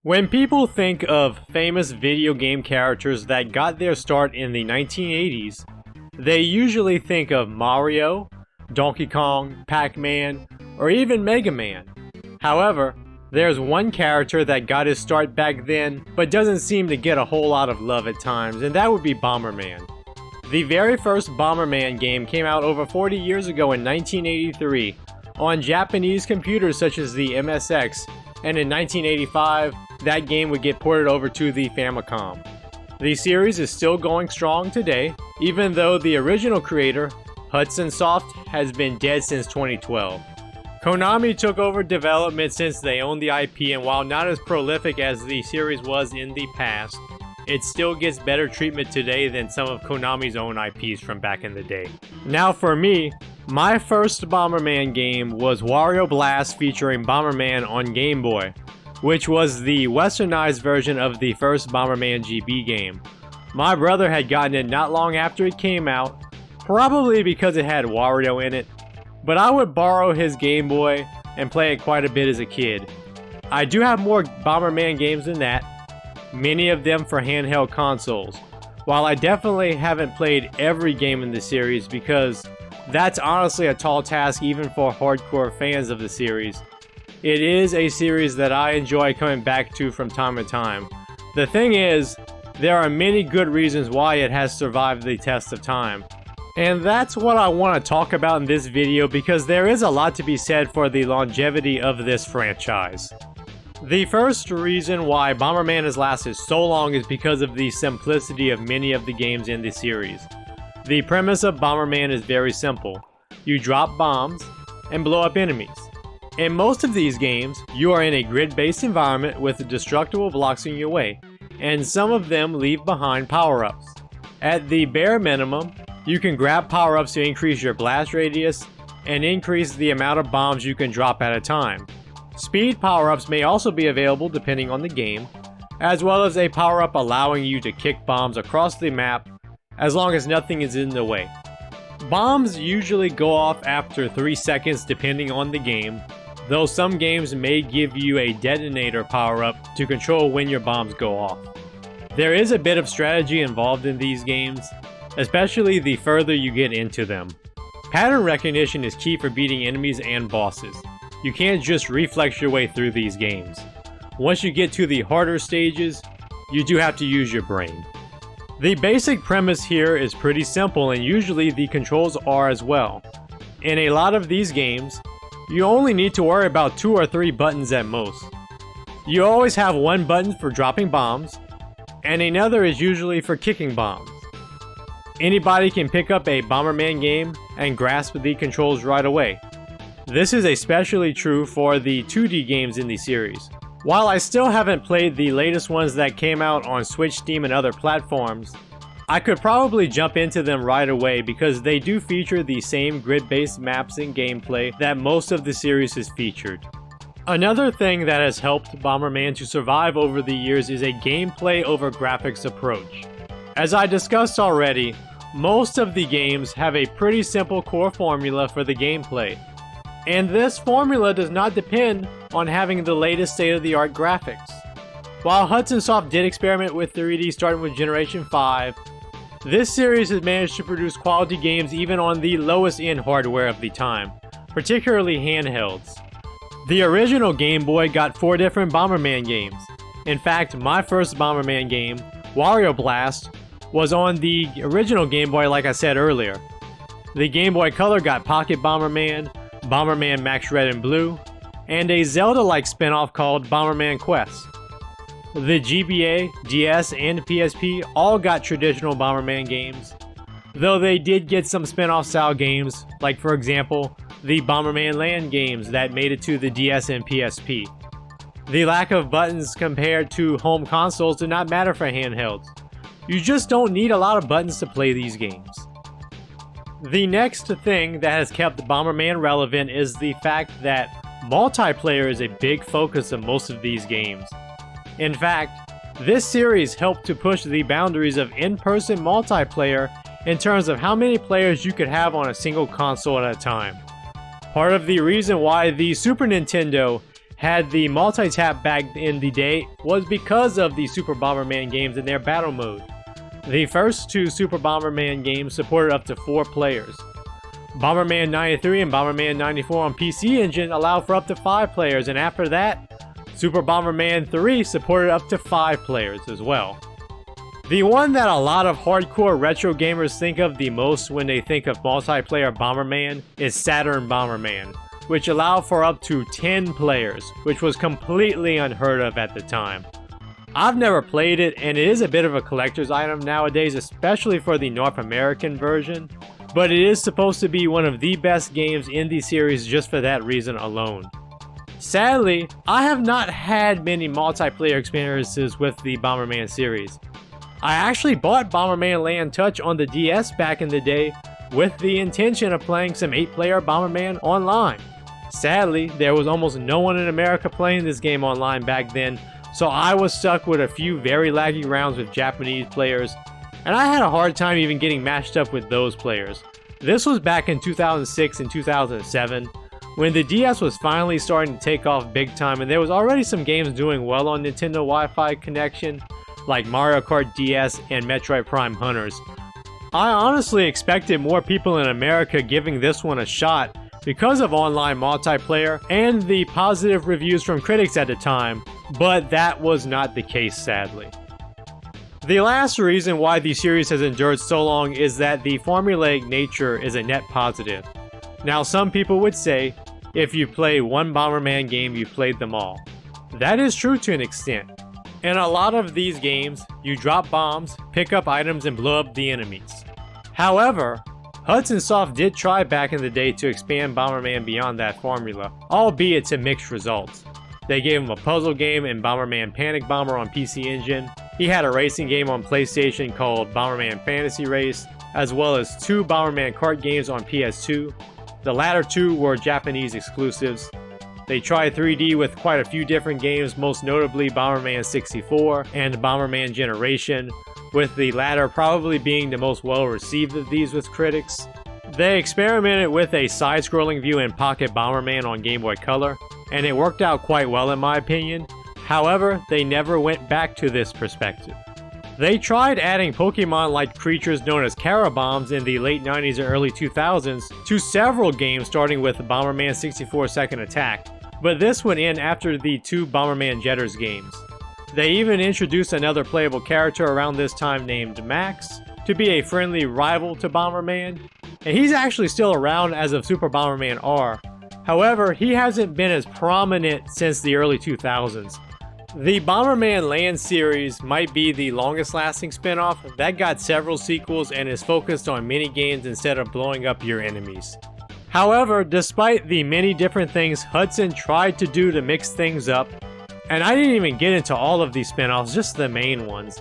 When people think of famous video game characters that got their start in the 1980s, they usually think of Mario, Donkey Kong, Pac-Man, or even Mega Man. However, there's one character that got his start back then, but doesn't seem to get a whole lot of love at times, and that would be Bomberman. The very first Bomberman game came out over 40 years ago in 1983 on Japanese computers such as the MSX, and in 1985, that game would get ported over to the Famicom. The series is still going strong today, even though the original creator, Hudson Soft, has been dead since 2012. Konami took over development since they own the IP, and while not as prolific as the series was in the past, it still gets better treatment today than some of Konami's own IPs from back in the day. Now for me, my first Bomberman game was Wario Blast featuring Bomberman on Game Boy, which was the westernized version of the first Bomberman GB game. My brother had gotten it not long after it came out, probably because it had Wario in it, but I would borrow his Game Boy and play it quite a bit as a kid. I do have more Bomberman games than that, many of them for handheld consoles. While I definitely haven't played every game in the series because that's honestly a tall task even for hardcore fans of the series, it is a series that I enjoy coming back to from time to time. The thing is, there are many good reasons why it has survived the test of time. And that's what I want to talk about in this video because there is a lot to be said for the longevity of this franchise. The first reason why Bomberman has lasted so long is because of the simplicity of many of the games in the series. The premise of Bomberman is very simple. You drop bombs and blow up enemies. In most of these games, you are in a grid-based environment with destructible blocks in your way, and some of them leave behind power-ups. At the bare minimum, you can grab power-ups to increase your blast radius and increase the amount of bombs you can drop at a time. Speed power-ups may also be available depending on the game, as well as a power-up allowing you to kick bombs across the map as long as nothing is in the way. Bombs usually go off after 3 seconds depending on the game, though some games may give you a detonator power-up to control when your bombs go off. There is a bit of strategy involved in these games, especially the further you get into them. Pattern recognition is key for beating enemies and bosses. You can't just reflex your way through these games. Once you get to the harder stages, you do have to use your brain. The basic premise here is pretty simple, and usually the controls are as well. In a lot of these games, you only need to worry about 2 or 3 buttons at most. You always have one button for dropping bombs, and another is usually for kicking bombs. Anybody can pick up a Bomberman game and grasp the controls right away. This is especially true for the 2D games in the series. While I still haven't played the latest ones that came out on Switch, Steam, and other platforms, I could probably jump into them right away because they do feature the same grid-based maps and gameplay that most of the series has featured. Another thing that has helped Bomberman to survive over the years is a gameplay over graphics approach. As I discussed already, most of the games have a pretty simple core formula for the gameplay. And this formula does not depend on having the latest state-of-the-art graphics. While Hudson Soft did experiment with 3D starting with Generation 5, this series has managed to produce quality games even on the lowest end hardware of the time, particularly handhelds. The original Game Boy got 4 different Bomberman games. In fact, my first Bomberman game, Wario Blast, was on the original Game Boy like I said earlier. The Game Boy Color got Pocket Bomberman, Bomberman Max Red and Blue, and a Zelda-like spin-off called Bomberman Quest. The GBA, DS, and PSP all got traditional Bomberman games, though they did get some spin-off style games, like for example, the Bomberman Land games that made it to the DS and PSP. The lack of buttons compared to home consoles did not matter for handhelds. You just don't need a lot of buttons to play these games. The next thing that has kept Bomberman relevant is the fact that multiplayer is a big focus of most of these games. In fact, this series helped to push the boundaries of in-person multiplayer in terms of how many players you could have on a single console at a time. Part of the reason why the Super Nintendo had the multi-tap back in the day was because of the Super Bomberman games and their battle mode. The first two Super Bomberman games supported up to 4 players. Bomberman 93 and Bomberman 94 on PC Engine allowed for up to 5 players, and after that, Super Bomberman 3 supported up to 5 players as well. The one that a lot of hardcore retro gamers think of the most when they think of multiplayer Bomberman is Saturn Bomberman, which allowed for up to 10 players, which was completely unheard of at the time. I've never played it, and it is a bit of a collector's item nowadays, especially for the North American version, but it is supposed to be one of the best games in the series just for that reason alone. Sadly, I have not had many multiplayer experiences with the Bomberman series. I actually bought Bomberman Land Touch on the DS back in the day with the intention of playing some 8-player Bomberman online. Sadly, there was almost no one in America playing this game online back then, so I was stuck with a few very laggy rounds with Japanese players, and I had a hard time even getting matched up with those players. This was back in 2006 and 2007, when the DS was finally starting to take off big time, and there was already some games doing well on Nintendo Wi-Fi connection, like Mario Kart DS and Metroid Prime Hunters. I honestly expected more people in America giving this one a shot because of online multiplayer and the positive reviews from critics at the time, but that was not the case, sadly. The last reason why the series has endured so long is that the formulaic nature is a net positive. Now, some people would say, if you play one Bomberman game, you've played them all. That is true to an extent. In a lot of these games, you drop bombs, pick up items, and blow up the enemies. However, Hudson Soft did try back in the day to expand Bomberman beyond that formula, albeit to mixed results. They gave him a puzzle game in Bomberman Panic Bomber on PC Engine. He had a racing game on PlayStation called Bomberman Fantasy Race, as well as 2 Bomberman kart games on PS2. The latter 2 were Japanese exclusives. They tried 3D with quite a few different games, most notably Bomberman 64 and Bomberman Generation, with the latter probably being the most well received of these with critics. They experimented with a side-scrolling view in Pocket Bomberman on Game Boy Color, and it worked out quite well in my opinion. However, they never went back to this perspective. They tried adding Pokemon-like creatures known as Carabombs in the late 90s and early 2000s to several games, starting with Bomberman 64 Second Attack, but this went in after the 2 Bomberman Jetters games. They even introduced another playable character around this time named Max to be a friendly rival to Bomberman, and he's actually still around as of Super Bomberman R. However, he hasn't been as prominent since the early 2000s. The Bomberman Land series might be the longest lasting spin-off that got several sequels and is focused on mini-games instead of blowing up your enemies. However, despite the many different things Hudson tried to do to mix things up, and I didn't even get into all of these spin-offs, just the main ones,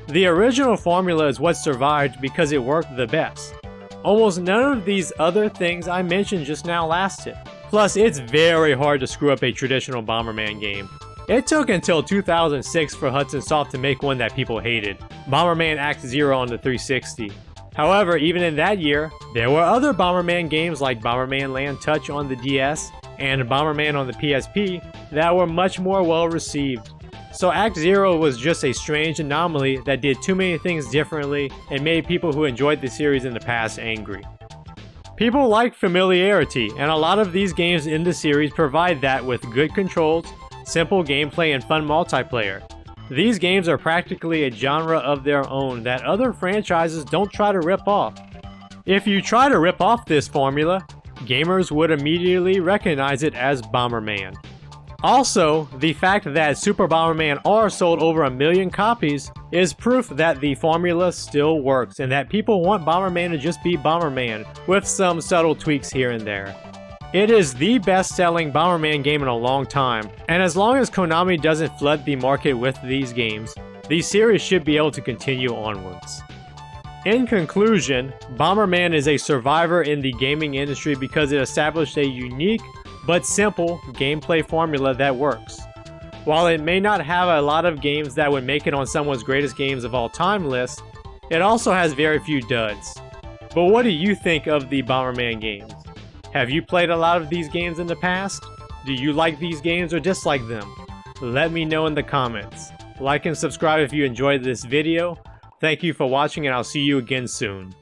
the original formula is what survived because it worked the best. Almost none of these other things I mentioned just now lasted. Plus, it's very hard to screw up a traditional Bomberman game. It took until 2006 for Hudson Soft to make one that people hated, Bomberman Act Zero on the 360. However, even in that year, there were other Bomberman games like Bomberman Land Touch on the DS and Bomberman on the PSP that were much more well received. So Act Zero was just a strange anomaly that did too many things differently and made people who enjoyed the series in the past angry. People like familiarity, and a lot of these games in the series provide that with good controls, simple gameplay, and fun multiplayer. These games are practically a genre of their own that other franchises don't try to rip off. If you try to rip off this formula, gamers would immediately recognize it as Bomberman. Also, the fact that Super Bomberman R sold over 1 million copies is proof that the formula still works and that people want Bomberman to just be Bomberman, with some subtle tweaks here and there. It is the best-selling Bomberman game in a long time, and as long as Konami doesn't flood the market with these games, the series should be able to continue onwards. In conclusion, Bomberman is a survivor in the gaming industry because it established a unique but simple gameplay formula that works. While it may not have a lot of games that would make it on someone's greatest games of all time list, it also has very few duds. But what do you think of the Bomberman games? Have you played a lot of these games in the past? Do you like these games or dislike them? Let me know in the comments. Like and subscribe if you enjoyed this video. Thank you for watching and I'll see you again soon.